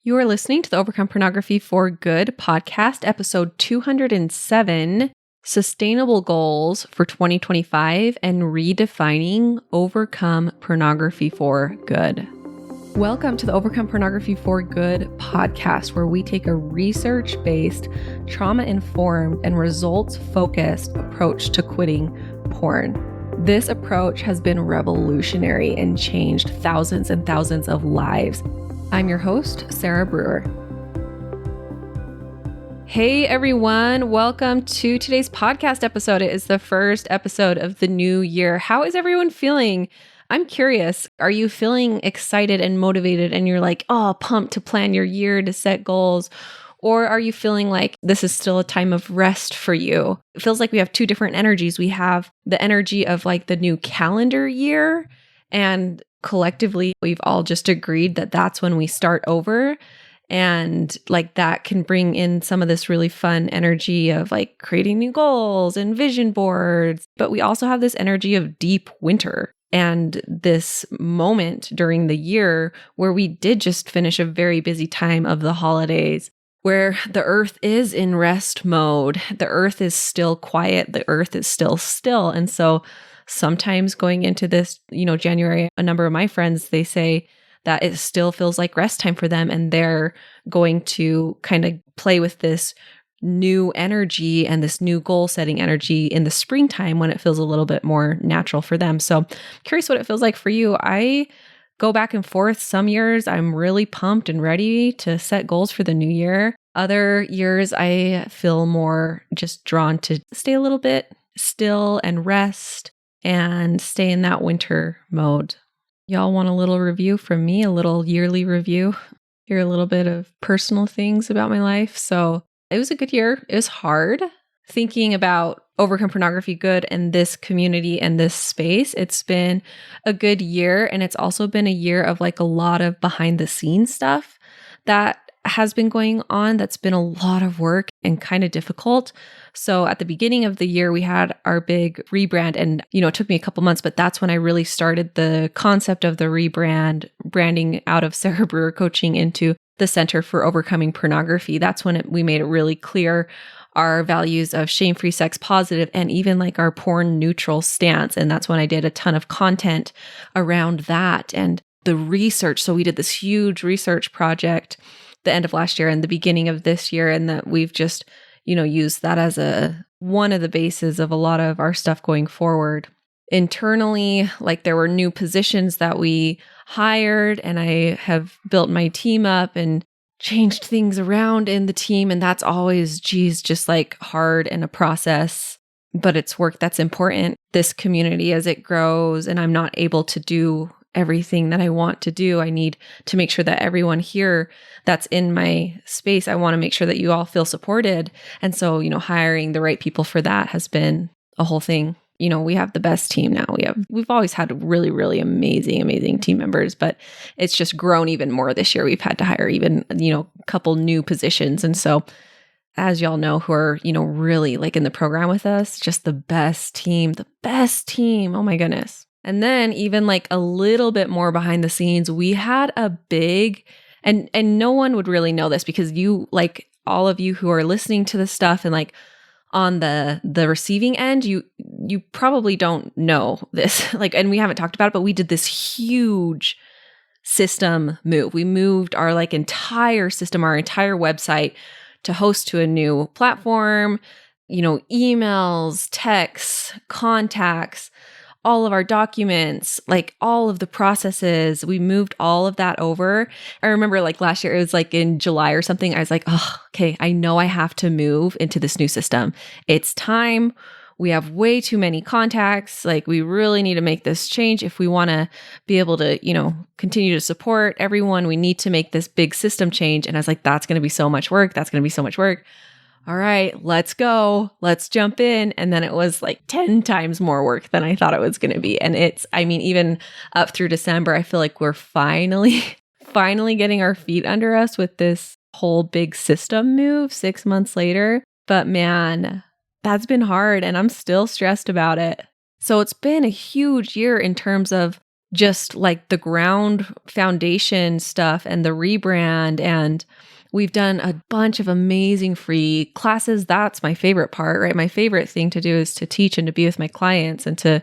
You are listening to the Overcome Pornography for Good podcast, episode 207, Sustainable Goals for 2025 and Redefining Overcome Pornography for Good. Welcome to the Overcome Pornography for Good podcast, where we take a research-based, trauma-informed, and results-focused approach to quitting porn. This approach has been revolutionary and changed thousands and thousands of lives. I'm your host, Sarah Brewer. Hey everyone, welcome to today's podcast episode. It is the first episode of the new year. How is everyone feeling? I'm curious, are you feeling excited and motivated and you're like, pumped to plan your year, to set goals? Or are you feeling like this is still a time of rest for you? It feels like we have two different energies. We have the energy of like the new calendar year, and collectively, we've all just agreed that that's when we start over. And like that can bring in some of this really fun energy of like creating new goals and vision boards. But we also have this energy of deep winter and this moment during the year where we did just finish a very busy time of the holidays, where the earth is in rest mode. The earth is still quiet. The earth is still still. And so sometimes going into this, January, a number of my friends, they say that it still feels like rest time for them. And they're going to kind of play with this new energy and this new goal setting energy in the springtime when it feels a little bit more natural for them. So I'm curious what it feels like for you. I go back and forth. Some years I'm really pumped and ready to set goals for the new year. Other years I feel more just drawn to stay a little bit still and rest and stay in that winter mode. Y'all want a little review from me, a little yearly review, hear a little bit of personal things about my life. So it was a good year. It was hard thinking about Overcome Pornography Good and this community and this space. It's been a good year, and it's also been a year of like a lot of behind the scenes stuff that has been going on. That's been a lot of work and kind of difficult. So at the beginning of the year, we had our big rebrand, and it took me a couple months, but that's when I really started the concept of the rebrand, branding out of Sarah Brewer Coaching into the Center for Overcoming Pornography. That's when we made it really clear our values of shame-free, sex positive, and even like our porn neutral stance. And that's when I did a ton of content around that and the research. So we did this huge research project the end of last year and the beginning of this year, and that we've just, used that as one of the bases of a lot of our stuff going forward. Internally, like there were new positions that we hired, and I have built my team up and changed things around in the team. And that's always, just like hard and a process, but it's work that's important. This community, as it grows and I'm not able to do everything that I want to do, I need to make sure that everyone here that's in my space, I want to make sure that you all feel supported. And so, hiring the right people for that has been a whole thing. We have the best team now. We've always had really, really amazing team members, but it's just grown even more this year. We've had to hire even, a couple new positions. And so as y'all know, who are, really like in the program with us, just the best team. Oh my goodness. And then even like a little bit more behind the scenes, we had a big, and no one would really know this because you, like all of you who are listening to this stuff and like on the receiving end, you probably don't know this, like, and we haven't talked about it, but we did this huge system move. We moved our like entire system, our entire website to host to a new platform, emails, texts, contacts, all of our documents, like all of the processes, we moved all of that over. I remember like last year, it was like in July or something, I was like, okay, I know I have to move into this new system. It's time. We have way too many contacts. Like we really need to make this change if we want to be able to, continue to support everyone. We need to make this big system change. And I was like, that's going to be so much work. All right, let's go. Let's jump in. And then it was like 10 times more work than I thought it was going to be. And even up through December, I feel like we're finally getting our feet under us with this whole big system move 6 months later. But man, that's been hard and I'm still stressed about it. So it's been a huge year in terms of just like the ground foundation stuff and the rebrand. And we've done a bunch of amazing free classes. That's my favorite part, right? My favorite thing to do is to teach and to be with my clients and to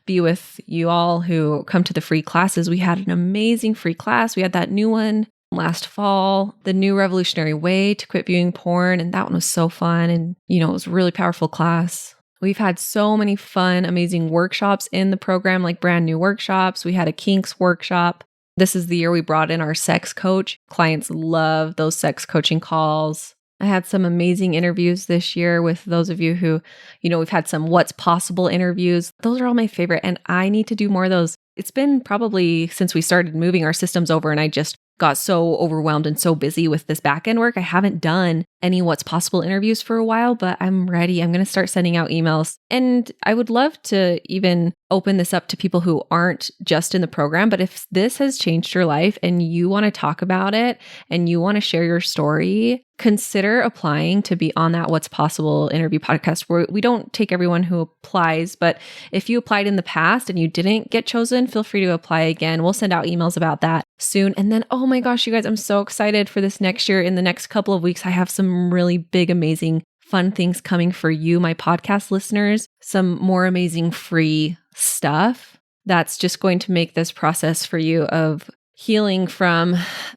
be with you all who come to the free classes. We had an amazing free class. We had that new one last fall, the new revolutionary way to quit viewing porn. And that one was so fun. And, it was a really powerful class. We've had so many fun, amazing workshops in the program, like brand new workshops. We had a kinks workshop. This is the year we brought in our sex coach. Clients love those sex coaching calls. I had some amazing interviews this year with those of you who, we've had some what's possible interviews. Those are all my favorite. And I need to do more of those. It's been probably since we started moving our systems over and I just got so overwhelmed and so busy with this back-end work. I haven't done any what's possible interviews for a while, but I'm ready. I'm going to start sending out emails. And I would love to even open this up to people who aren't just in the program. But if this has changed your life and you want to talk about it and you want to share your story, consider applying to be on that What's Possible interview podcast, where we don't take everyone who applies. But if you applied in the past and you didn't get chosen, feel free to apply again. We'll send out emails about that soon. And then, oh my gosh, you guys, I'm so excited for this next year. In the next couple of weeks, I have some really big, amazing, fun things coming for you, my podcast listeners, some more amazing free stuff that's just going to make this process for you of healing from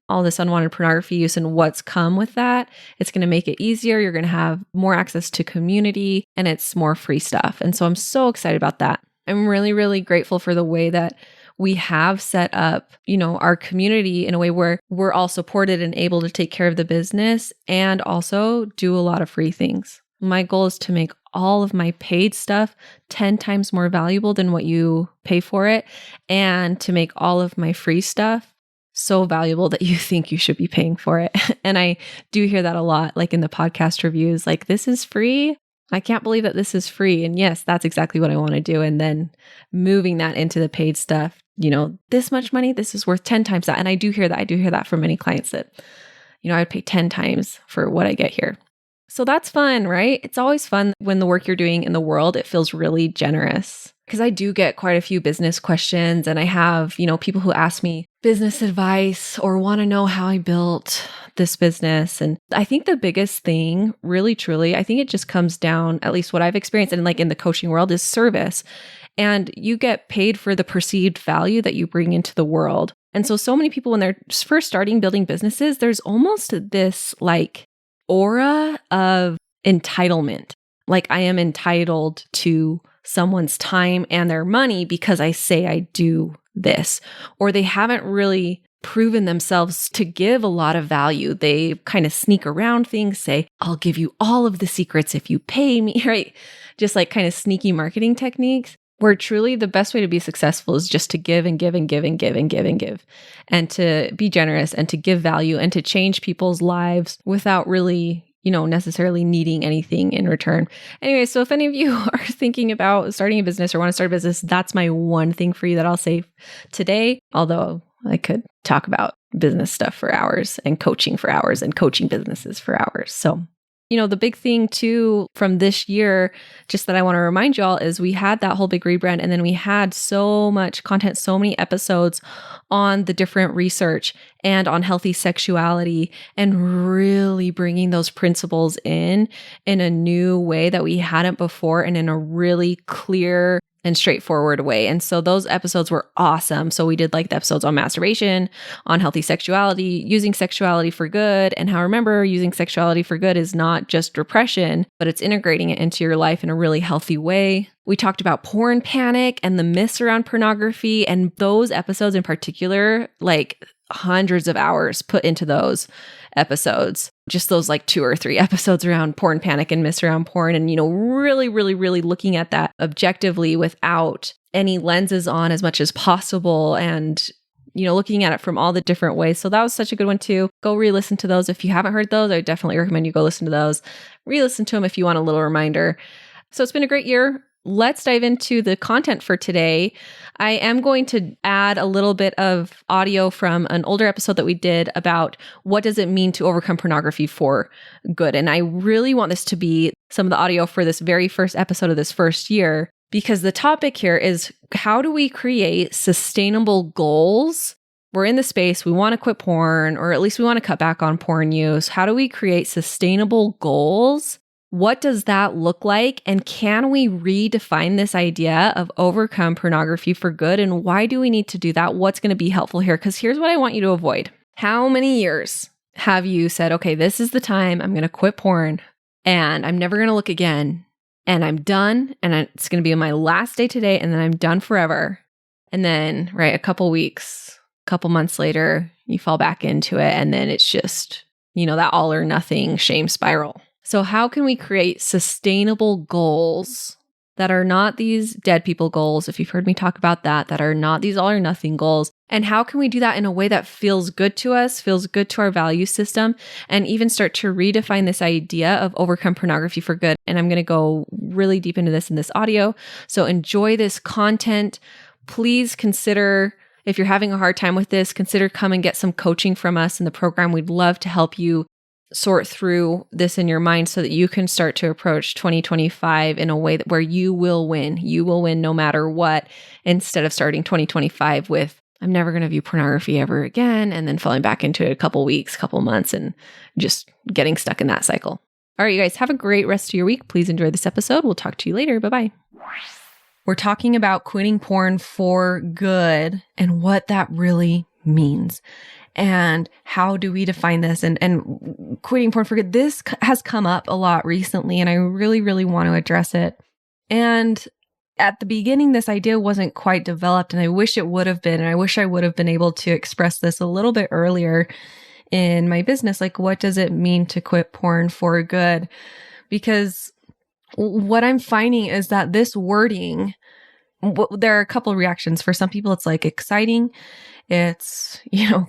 all this unwanted pornography use and what's come with that. It's going to make it easier. You're going to have more access to community and it's more free stuff. And so I'm so excited about that. I'm really, really grateful for the way that we have set up, our community in a way where we're all supported and able to take care of the business and also do a lot of free things. My goal is to make all of my paid stuff 10 times more valuable than what you pay for it, and to make all of my free stuff so valuable that you think you should be paying for it. And I do hear that a lot, like in the podcast reviews, like, this is free. I can't believe that this is free. And yes, that's exactly what I want to do. And then moving that into the paid stuff, this much money, this is worth 10 times that. And I do hear that. I do hear that from many clients that, I would pay 10 times for what I get here. So that's fun, right? It's always fun when the work you're doing in the world, it feels really generous. Because I do get quite a few business questions and I have, people who ask me business advice or want to know how I built this business. And I think the biggest thing, really, truly, I think it just comes down, at least what I've experienced and like in the coaching world, is service. And you get paid for the perceived value that you bring into the world. And so many people, when they're first starting building businesses, there's almost this like aura of entitlement. Like, I am entitled to someone's time and their money because I say I do this, or they haven't really proven themselves to give a lot of value. They kind of sneak around things, say, I'll give you all of the secrets if you pay me, right? Just like kind of sneaky marketing techniques, where truly the best way to be successful is just to give and give and give and give and give and give, and to be generous and to give value and to change people's lives without really, necessarily needing anything in return. Anyway, so if any of you are thinking about starting a business or want to start a business, that's my one thing for you that I'll say today. Although I could talk about business stuff for hours and coaching for hours and coaching businesses for hours. So, the big thing too from this year, just that I want to remind y'all, is we had that whole big rebrand, and then we had so much content, so many episodes on the different research and on healthy sexuality, and really bringing those principles in a new way that we hadn't before, and in a really clear and straightforward way. And so those episodes were awesome. So we did like the episodes on masturbation, on healthy sexuality, using sexuality for good, and how, remember, using sexuality for good is not just repression, but it's integrating it into your life in a really healthy way. We talked about porn panic and the myths around pornography, and those episodes in particular, like hundreds of hours put into those episodes, just those like 2 or 3 episodes around porn panic and myths around porn. And, really, really, really looking at that objectively without any lenses on as much as possible, and, looking at it from all the different ways. So that was such a good one too. Go re-listen to those. If you haven't heard those, I definitely recommend you go listen to those. Re-listen to them if you want a little reminder. So it's been a great year. Let's dive into the content for today. I am going to add a little bit of audio from an older episode that we did about what does it mean to overcome pornography for good. And I really want this to be some of the audio for this very first episode of this first year. because the topic here is how do we create sustainable goals? We're in the space, we want to quit porn, or at least we want to cut back on porn use. How do we create sustainable goals? What does that look like? And can we redefine this idea of overcome pornography for good? And why do we need to do that? What's going to be helpful here? Because here's what I want you to avoid. How many years have you said, okay, this is the time I'm going to quit porn and I'm never going to look again and I'm done and it's going to be my last day today and then I'm done forever. And then, right, a couple weeks, couple months later, you fall back into it. And then it's just, that all or nothing shame spiral. So how can we create sustainable goals that are not these dead people goals, if you've heard me talk about that are not these all or nothing goals? And how can we do that in a way that feels good to us, feels good to our value system, and even start to redefine this idea of overcome pornography for good? And I'm going to go really deep into this in this audio. So enjoy this content. Please consider, if you're having a hard time with this, consider come and get some coaching from us in the program. We'd love to help you sort through this in your mind so that you can start to approach 2025 in a way where you will win. You will win no matter what, instead of starting 2025 with, I'm never going to view pornography ever again, and then falling back into it a couple weeks, couple months, and just getting stuck in that cycle. All right, you guys, have a great rest of your week. Please enjoy this episode. We'll talk to you later. Bye-bye. We're talking about quitting porn for good and what that really means. And how do we define this and quitting porn for good? This has come up a lot recently, and I really, really want to address it. And at the beginning, this idea wasn't quite developed, and I wish it would have been. And I wish I would have been able to express this a little bit earlier in my business. Like, what does it mean to quit porn for good? Because what I'm finding is that this wording, there are a couple of reactions. For some people, it's like exciting. It's,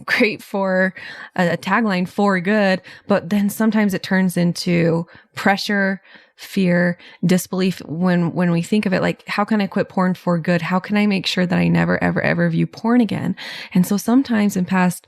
great for a tagline for good, but then sometimes it turns into pressure, fear, disbelief when we think of it like, how can I quit porn for good? How can I make sure that I never, ever, ever view porn again? And so sometimes in past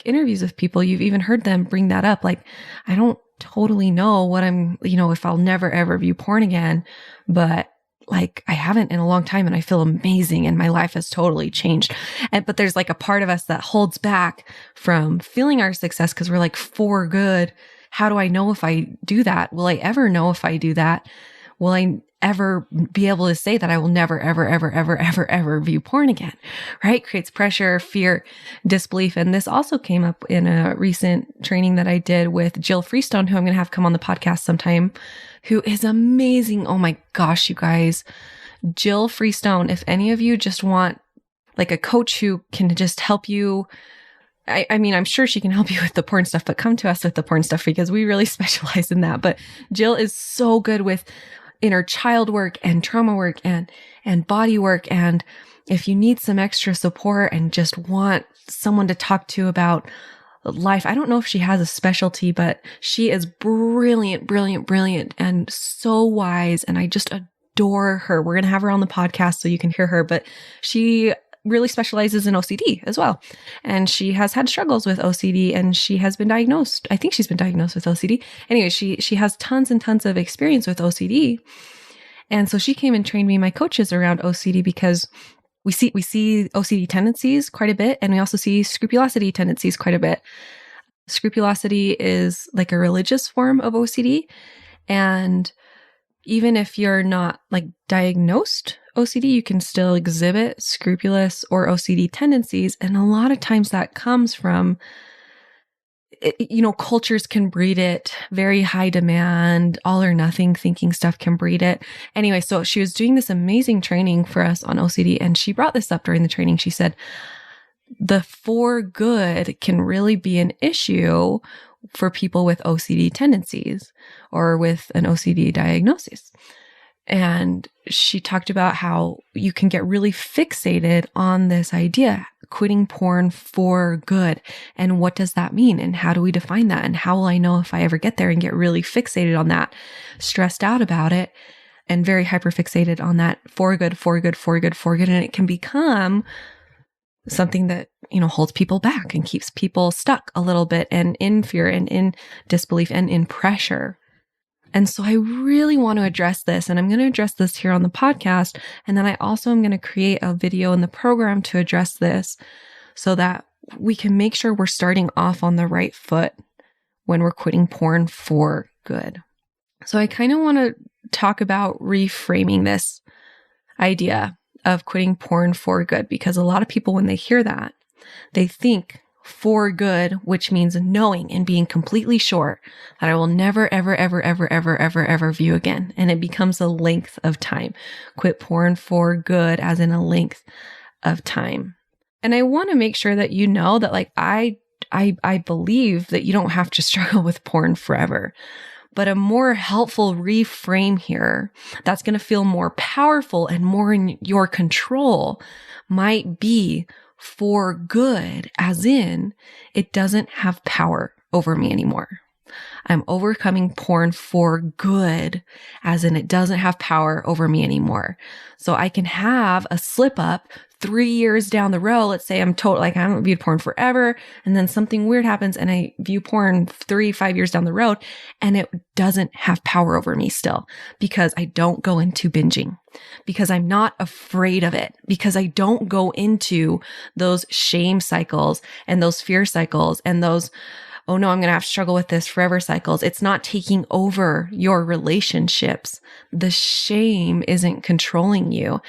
interviews with people, you've even heard them bring that up. Like, I don't totally know what I'm, if I'll never, ever view porn again, but I haven't in a long time and I feel amazing and my life has totally changed. But there's a part of us that holds back from feeling our success because we're for good. How do I know if I do that? Will I ever know if I do that? Will I ever be able to say that I will never, ever, ever, ever, ever, ever view porn again, right? Creates pressure, fear, disbelief. And this also came up in a recent training that I did with Jill Freestone, who I'm going to have come on the podcast sometime, who is amazing. Oh my gosh, you guys, Jill Freestone. If any of you just want a coach who can just help you, I mean, I'm sure she can help you with the porn stuff, but come to us with the porn stuff because we really specialize in that. But Jill is so good with inner child work and trauma work and body work. And if you need some extra support and just want someone to talk to about life, I don't know if she has a specialty, but she is brilliant, brilliant, brilliant, and so wise. And I just adore her. We're going to have her on the podcast so you can hear her, but she really specializes in OCD as well. And she has had struggles with OCD and she has been diagnosed. I think she's been diagnosed with OCD. Anyway, she has tons and tons of experience with OCD. And so she came and trained me, my coaches, around OCD because we see OCD tendencies quite a bit. And we also see scrupulosity tendencies quite a bit. Scrupulosity is a religious form of OCD. And even if you're not diagnosed OCD, you can still exhibit scrupulous or OCD tendencies. And a lot of times that comes from, cultures can breed it, very high demand, all or nothing thinking stuff can breed it. Anyway, so she was doing this amazing training for us on OCD. And she brought this up during the training. She said, the for good can really be an issue for people with OCD tendencies or with an OCD diagnosis. And she talked about how you can get really fixated on this idea, quitting porn for good. And what does that mean? And how do we define that? And how will I know if I ever get there and get really fixated on that, stressed out about it, and very hyperfixated on that for good, for good, for good, for good. And it can become something that, holds people back and keeps people stuck a little bit and in fear and in disbelief and in pressure. And so I really want to address this, and I'm going to address this here on the podcast. And then I also am going to create a video in the program to address this so that we can make sure we're starting off on the right foot when we're quitting porn for good. So I kind of want to talk about reframing this idea of quitting porn for good, because a lot of people, when they hear that, they think for good, which means knowing and being completely sure that I will never, ever, ever, ever, ever, ever, ever view again. And it becomes a length of time. Quit porn for good, as in a length of time. And I want to make sure that you know that, like, I believe that you don't have to struggle with porn forever. But a more helpful reframe here that's going to feel more powerful and more in your control might be for good, as in it doesn't have power over me anymore. I'm overcoming porn for good, as in it doesn't have power over me anymore. So I can have a slip up 3 years down the road. Let's say I haven't viewed porn forever, and then something weird happens and I view porn 5 years down the road, and it doesn't have power over me still, because I don't go into binging, because I'm not afraid of it, because I don't go into those shame cycles and those fear cycles and those, oh no, I'm going to have to struggle with this forever cycles. It's not taking over your relationships. The shame isn't controlling you,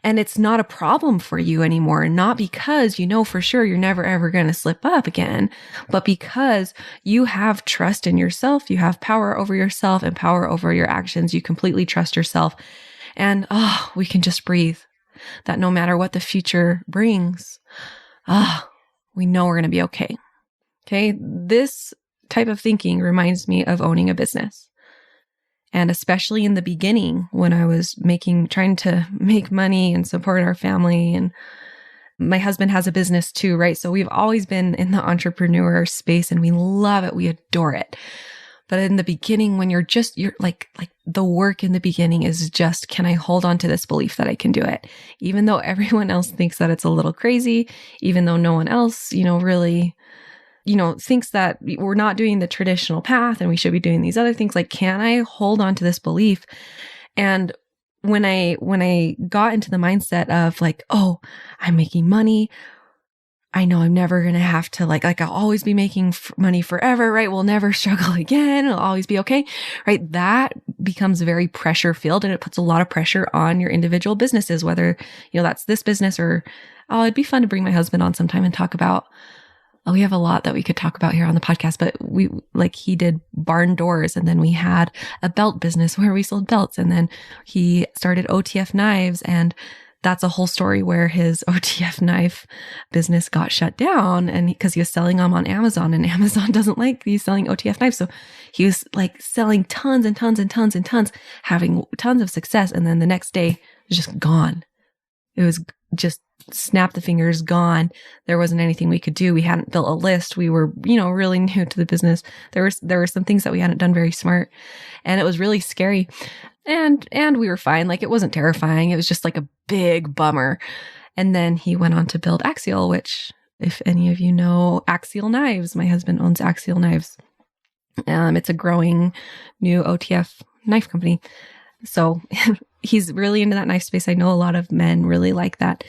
and it's not a problem for you anymore. Not because you know for sure you're never ever going to slip up again, but because you have trust in yourself. You have power over yourself and power over your actions. You completely trust yourself. And we can just breathe that no matter what the future brings, we know we're going to be okay. Okay, this type of thinking reminds me of owning a business. And especially in the beginning, when I was trying to make money and support our family, and my husband has a business too, right? So we've always been in the entrepreneur space, and we love it. We adore it. But in the beginning, when you're like the work in the beginning is just, can I hold on to this belief that I can do it? Even though everyone else thinks that it's a little crazy, even though no one else, really, thinks that we're not doing the traditional path and we should be doing these other things. Like, can I hold on to this belief? And when I got into the mindset of like, oh, I'm making money, I know I'm never going to have to like I'll always be making money forever, right? We'll never struggle again. It'll always be okay, right? That becomes very pressure filled, and it puts a lot of pressure on your individual businesses, whether, that's this business or, it'd be fun to bring my husband on sometime and talk about, we have a lot that we could talk about here on the podcast, but he did barn doors, and then we had a belt business where we sold belts, and then he started OTF knives, and that's a whole story where his OTF knife business got shut down, and because he was selling them on Amazon, and Amazon doesn't like these selling OTF knives. So he was like selling tons and tons and tons and tons, having tons of success. And then the next day it was just gone. It was just snap the fingers, gone. There wasn't anything we could do. We hadn't built a list. We were, really new to the business. There were some things that we hadn't done very smart, and it was really scary. And we were fine. Like, it wasn't terrifying. It was just like a big bummer. And then he went on to build Axial, which, if any of you know Axial Knives, my husband owns Axial Knives. It's a growing new OTF knife company. So he's really into that knife space. I know a lot of men really like that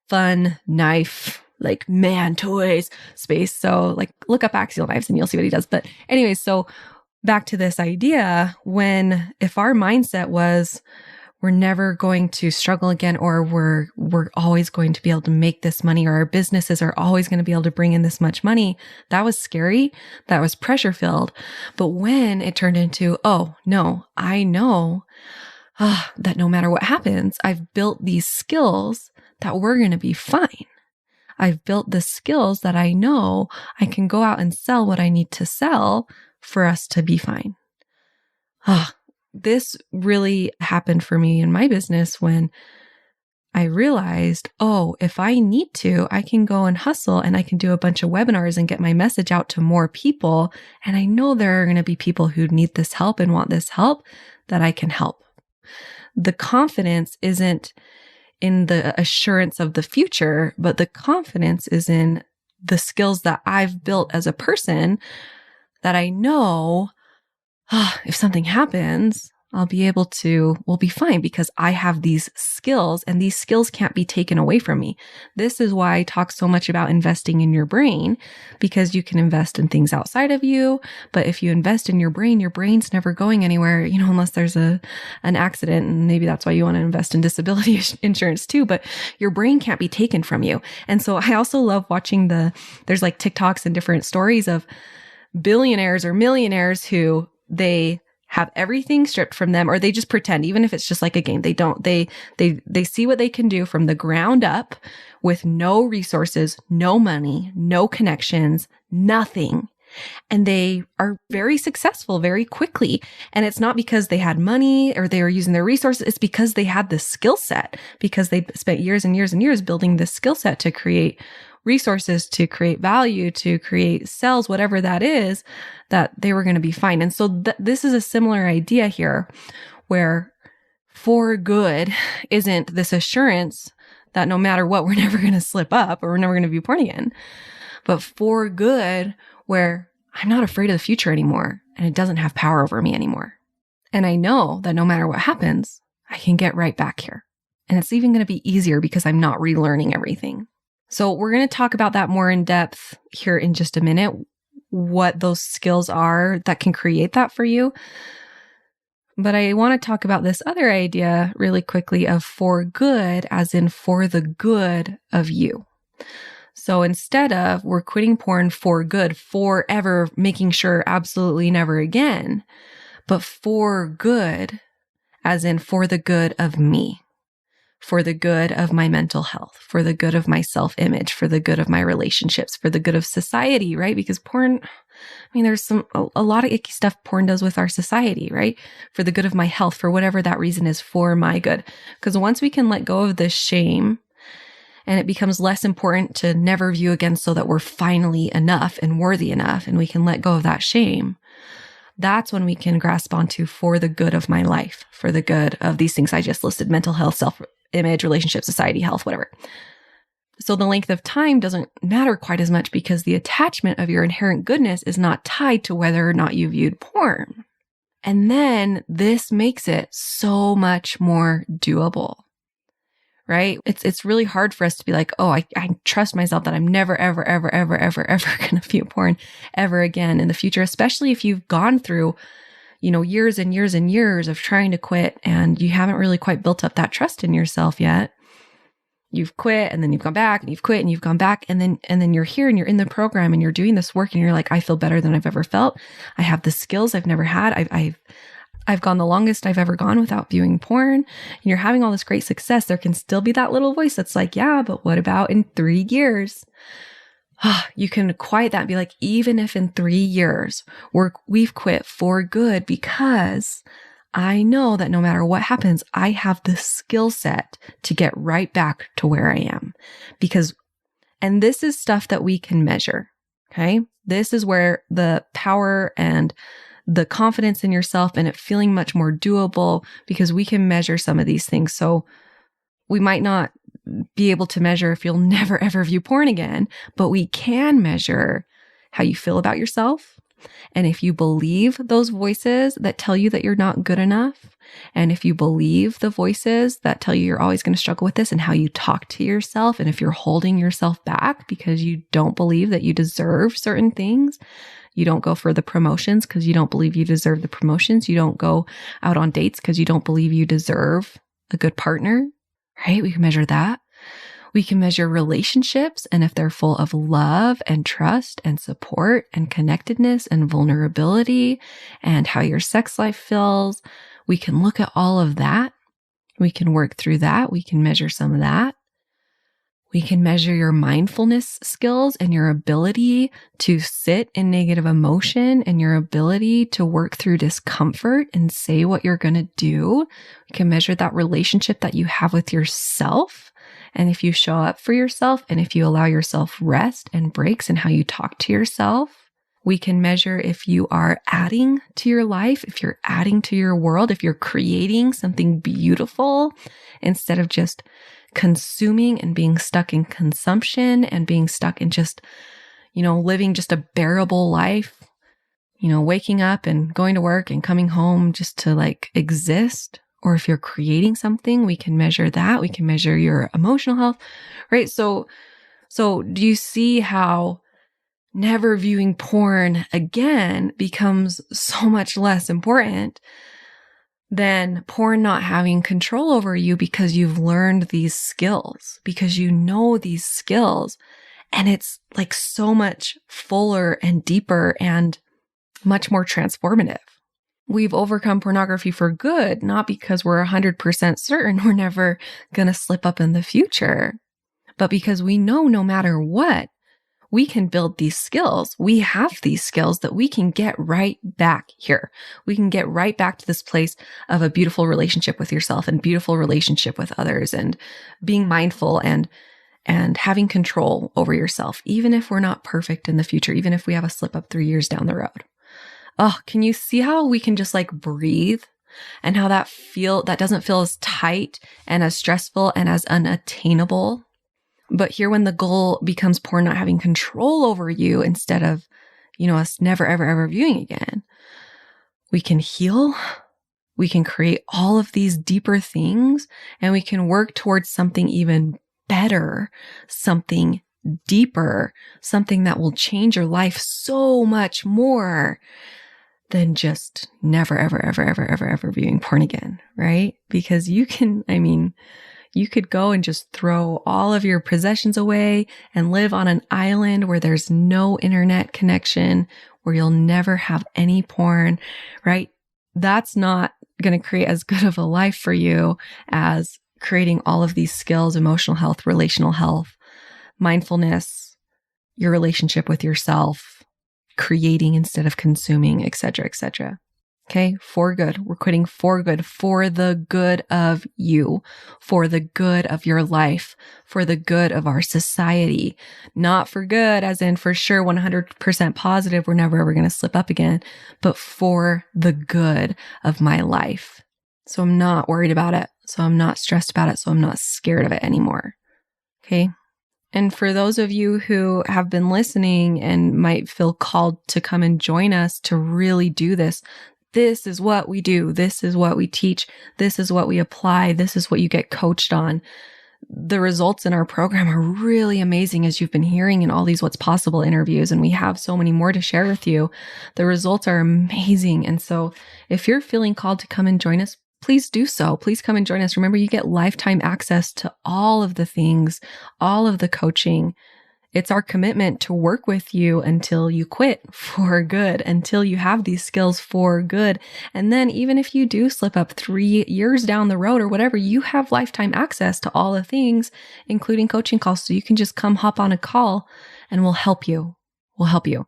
fun knife, like man toys space. So like look up Axial Knives and you'll see what he does. But anyways, so back to this idea, if our mindset was we're never going to struggle again, or we're always going to be able to make this money, or our businesses are always going to be able to bring in this much money, that was scary. That was pressure filled. But when it turned into, oh no, I know that no matter what happens, I've built these skills that we're going to be fine. I've built the skills that I know I can go out and sell what I need to sell for us to be fine. This really happened for me in my business when I realized, if I need to, I can go and hustle, and I can do a bunch of webinars and get my message out to more people. And I know there are going to be people who need this help and want this help that I can help. The confidence isn't in the assurance of the future, but the confidence is in the skills that I've built as a person, that I know if something happens, we'll be fine because I have these skills and these skills can't be taken away from me. This is why I talk so much about investing in your brain, because you can invest in things outside of you. But if you invest in your brain's never going anywhere, unless there's an accident. And maybe that's why you want to invest in disability insurance too, but your brain can't be taken from you. And so I also love watching there's like TikToks and different stories of billionaires or millionaires who they have everything stripped from them, or they just pretend, even if it's just like a game. They see what they can do from the ground up with no resources, no money, no connections, nothing. And they are very successful very quickly. And it's not because they had money or they were using their resources. It's because they had the skill set, because they spent years and years and years building this skill set to create resources, to create value, to create sales, whatever that is, that they were going to be fine. And so this is a similar idea here, where for good isn't this assurance that no matter what, we're never going to slip up or we're never going to view porn again, but for good, where I'm not afraid of the future anymore and it doesn't have power over me anymore. And I know that no matter what happens, I can get right back here. And it's even going to be easier because I'm not relearning everything. So we're going to talk about that more in depth here in just a minute, what those skills are that can create that for you. But I want to talk about this other idea really quickly of for good, as in for the good of you. So instead of we're quitting porn for good, forever, making sure absolutely never again, but for good, as in for the good of me, for the good of my mental health, for the good of my self-image, for the good of my relationships, for the good of society, right? Because porn, there's a lot of icky stuff porn does with our society, right? For the good of my health, for whatever that reason is, for my good. Because once we can let go of this shame, and it becomes less important to never view again so that we're finally enough and worthy enough, and we can let go of that shame, that's when we can grasp onto for the good of my life, for the good of these things I just listed: mental health, self-image, relationship, society, health, whatever. So the length of time doesn't matter quite as much because the attachment of your inherent goodness is not tied to whether or not you viewed porn. And then this makes it so much more doable. Right? It's really hard for us to be like, oh, I trust myself that I'm never, ever, ever, ever, ever, ever going to view porn ever again in the future, especially if you've gone through, years and years and years of trying to quit and you haven't really quite built up that trust in yourself yet. You've quit and then you've gone back and you've quit and you've gone back and then you're here and you're in the program and you're doing this work and you're like, I feel better than I've ever felt. I have the skills I've never had. I've gone the longest I've ever gone without viewing porn, and you're having all this great success. There can still be that little voice that's like, yeah, but what about in 3 years? You can quiet that and be like, even if in 3 years we've quit for good, because I know that no matter what happens, I have the skill set to get right back to where I am. And this is stuff that we can measure. Okay. This is where the power and the confidence in yourself and it feeling much more doable, because we can measure some of these things. So we might not be able to measure if you'll never ever view porn again, but we can measure how you feel about yourself. And if you believe those voices that tell you that you're not good enough, and if you believe the voices that tell you you're always going to struggle with this, and how you talk to yourself, and if you're holding yourself back because you don't believe that you deserve certain things, you don't go for the promotions because you don't believe you deserve the promotions. You don't go out on dates because you don't believe you deserve a good partner, right? We can measure that. We can measure relationships and if they're full of love and trust and support and connectedness and vulnerability, and how your sex life feels. We can look at all of that. We can work through that. We can measure some of that. We can measure your mindfulness skills and your ability to sit in negative emotion and your ability to work through discomfort and say what you're going to do. We can measure that relationship that you have with yourself. And if you show up for yourself and if you allow yourself rest and breaks and how you talk to yourself. We can measure if you are adding to your life, if you're adding to your world, if you're creating something beautiful instead of just consuming and being stuck in consumption and being stuck in just, living just a bearable life. waking up and going to work and coming home just to like exist. Or if you're creating something, we can measure that. We can measure your emotional health, right? So do you see how never viewing porn again becomes so much less important than porn not having control over you because you've learned these skills, because you know these skills, and it's like so much fuller and deeper and much more transformative. We've overcome pornography for good, not because we're 100% certain we're never going to slip up in the future, but because we know no matter what, we can build these skills. We have these skills that we can get right back here. We can get right back to this place of a beautiful relationship with yourself and beautiful relationship with others and being mindful and having control over yourself, even if we're not perfect in the future, even if we have a slip up 3 years down the road. Oh, can you see how we can just like breathe and how that doesn't feel as tight and as stressful and as unattainable? But here, when the goal becomes porn not having control over you instead of, us never, ever, ever viewing again, we can heal. We can create all of these deeper things, and we can work towards something even better, something deeper, something that will change your life so much more than just never, ever, ever, ever, ever, ever viewing porn again, right? Because you could go and just throw all of your possessions away and live on an island where there's no internet connection, where you'll never have any porn, right? That's not going to create as good of a life for you as creating all of these skills: emotional health, relational health, mindfulness, your relationship with yourself, creating instead of consuming, etc., etc. Okay, for good. We're quitting for good, for the good of you, for the good of your life, for the good of our society. Not for good, as in for sure 100% positive, we're never ever going to slip up again, but for the good of my life. So I'm not worried about it. So I'm not stressed about it. So I'm not scared of it anymore. Okay. And for those of you who have been listening and might feel called to come and join us to really do this, this is what we do. This is what we teach. This is what we apply. This is what you get coached on. The results in our program are really amazing, as you've been hearing in all these What's Possible interviews, and we have so many more to share with you. The results are amazing. And so if you're feeling called to come and join us, please do so. Please come and join us. Remember, you get lifetime access to all of the things, all of the coaching. It's our commitment to work with you until you quit for good, until you have these skills for good. And then even if you do slip up 3 years down the road or whatever, you have lifetime access to all the things, including coaching calls. So you can just come hop on a call and we'll help you. We'll help you.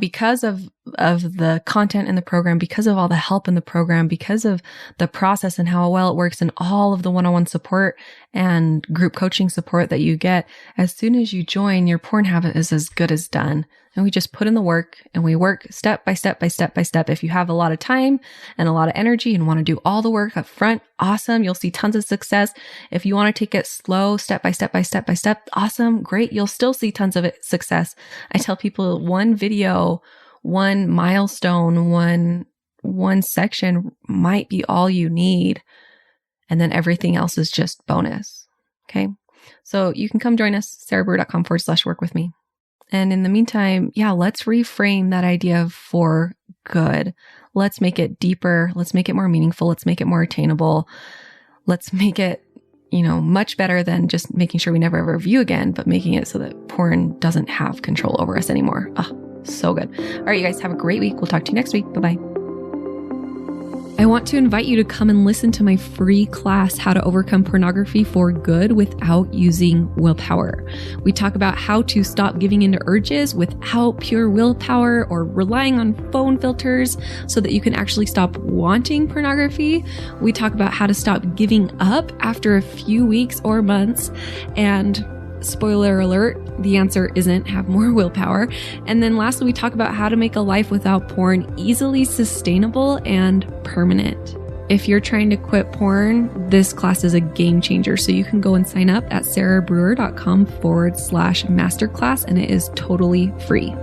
Because of the content in the program, because of all the help in the program, because of the process and how well it works and all of the one-on-one support and group coaching support that you get, as soon as you join, your porn habit is as good as done. And we just put in the work and we work step by step by step by step. If you have a lot of time and a lot of energy and want to do all the work up front, awesome. You'll see tons of success. If you want to take it slow, step by step by step by step, awesome. Great. You'll still see tons of success. I tell people one video, one milestone, one section might be all you need. And then everything else is just bonus. Okay. So you can come join us, sarahbrewer.com/work with me. And in the meantime, let's reframe that idea of for good. Let's make it deeper. Let's make it more meaningful. Let's make it more attainable. Let's make it, much better than just making sure we never ever view again, but making it so that porn doesn't have control over us anymore. So good. All right, you guys have a great week. We'll talk to you next week. Bye-bye. I want to invite you to come and listen to my free class, How to Overcome Pornography for Good Without Using Willpower. We talk about how to stop giving into urges without pure willpower or relying on phone filters so that you can actually stop wanting pornography. We talk about how to stop giving up after a few weeks or months. And spoiler alert, the answer isn't have more willpower. And then lastly, we talk about how to make a life without porn easily sustainable and permanent. If you're trying to quit porn, this class is a game changer. So you can go and sign up at sarahbrewer.com/masterclass, and it is totally free.